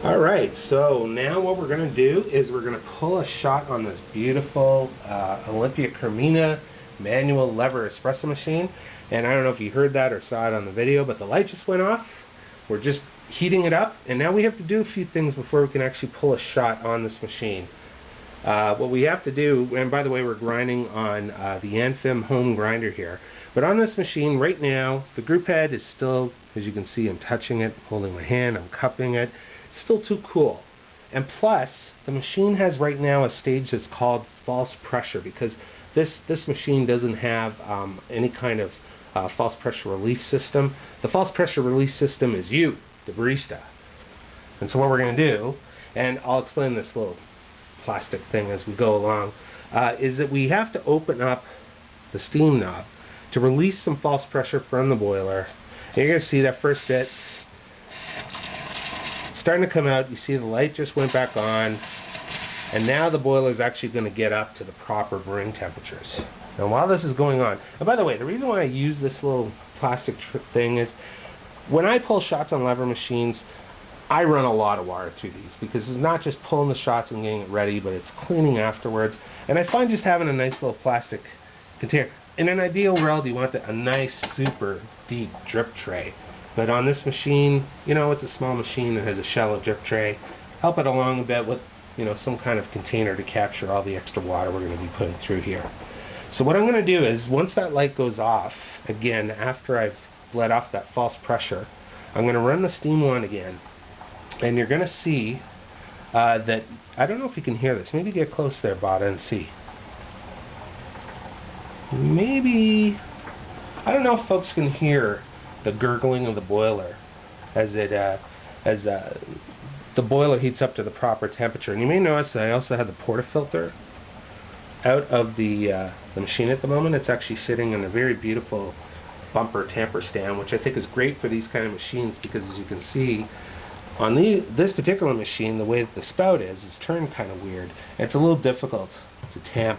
Alright, so now what we're going to do is we're going to pull a shot on this beautiful Olympia Cremina manual lever espresso machine. And I don't know if you heard that or saw it on the video, but the light just went off. We're just heating it up, and now we have to do a few things before we can actually pull a shot on this machine. What we have to do, and by the way, we're grinding on the Anfim home grinder here. But on this machine right now, the group head is still, as you can see, I'm touching it, holding my hand, I'm cupping it. Still too cool. And plus, the machine has right now a stage that's called false pressure, because this machine doesn't have any kind of false pressure relief system. The false pressure relief system is you, the barista. And so what we're going to do, and I'll explain this little plastic thing as we go along, is that we have to open up the steam knob to release some false pressure from the boiler. And you're going to see that first bit starting to come out. You see the light just went back on, and now the boiler is actually going to get up to the proper brewing temperatures. And while this is going on, and by the way, the reason why I use this little plastic thing is when I pull shots on lever machines, I run a lot of water through these, because it's not just pulling the shots and getting it ready, but it's cleaning afterwards. And I find just having a nice little plastic container. In an ideal world, you want a nice, super deep drip tray. But on this machine, you know, it's a small machine that has a shallow drip tray. Help it along a bit with, you know, some kind of container to capture all the extra water we're going to be putting through here. So what I'm going to do is, once that light goes off, again, after I've bled off that false pressure, I'm going to run the steam on again. And you're going to see that, I don't know if you can hear this. Maybe get close there, Bada, and see. Maybe, I don't know if folks can hear the gurgling of the boiler as the boiler heats up to the proper temperature. And you may notice that I also have the portafilter out of the machine at the moment. It's actually sitting in a very beautiful bumper tamper stand, which I think is great for these kind of machines, because as you can see on this particular machine, the way that the spout is turned kind of weird. And it's a little difficult to tamp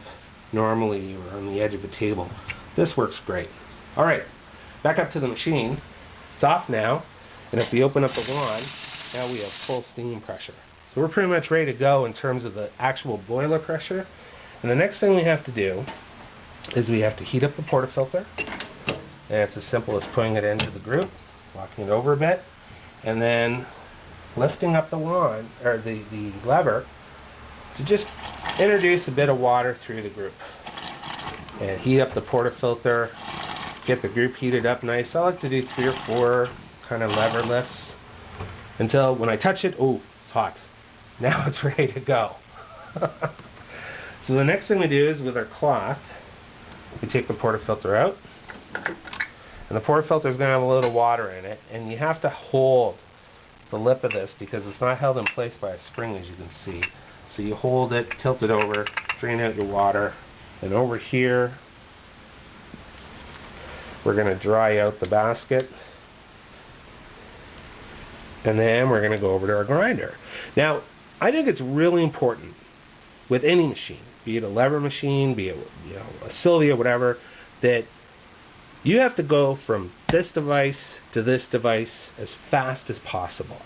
normally or on the edge of a table. This works great. All right. Back up to the machine. It's off now, and if we open up the wand, now we have full steam pressure. So we're pretty much ready to go in terms of the actual boiler pressure. And the next thing we have to do is we have to heat up the portafilter. And it's as simple as putting it into the group, locking it over a bit, and then lifting up the wand, or the lever, to just introduce a bit of water through the group. And heat up the portafilter. Get the group heated up nice. I like to do 3 or 4 kind of lever lifts until when I touch it, oh, it's hot. Now it's ready to go. So the next thing we do is, with our cloth, we take the portafilter out. And the portafilter is going to have a little water in it. And you have to hold the lip of this, because it's not held in place by a spring, as you can see. So you hold it, tilt it over, drain out your water. And over here, we're going to dry out the basket, and then we're going to go over to our grinder. Now, I think it's really important with any machine, be it a lever machine, be it, you know, a Sylvia, whatever, that you have to go from this device to this device as fast as possible.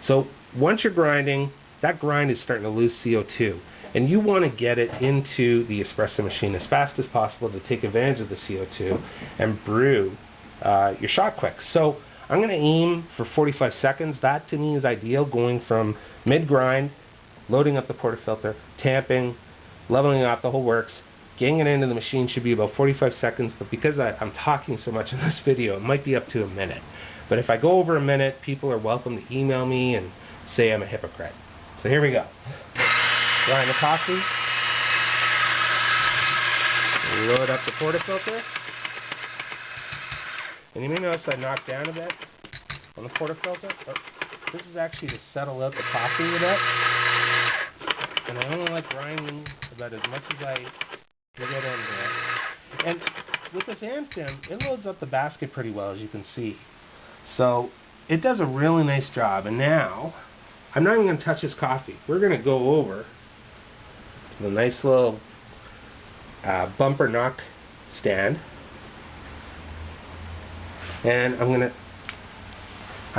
So once you're grinding, that grind is starting to lose CO2. And you want to get it into the espresso machine as fast as possible to take advantage of the CO2 and brew your shot quick. So I'm going to aim for 45 seconds. That to me is ideal, going from mid-grind, loading up the portafilter, tamping, leveling off, the whole works. Getting it into the machine should be about 45 seconds, but because I'm talking so much in this video, it might be up to a minute. But if I go over a minute, people are welcome to email me and say I'm a hypocrite. So here we go. Grind the coffee, load up the portafilter, and you may notice I knocked down a bit on the portafilter. This is actually to settle out the coffee a bit, and I only like grinding about as much as I can get in there. And with this Anfim, it loads up the basket pretty well, as you can see. So it does a really nice job. And now, I'm not even going to touch this coffee. We're going to go over the nice little bumper knock stand, and I'm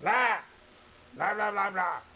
Blah! Blah, blah, blah, blah.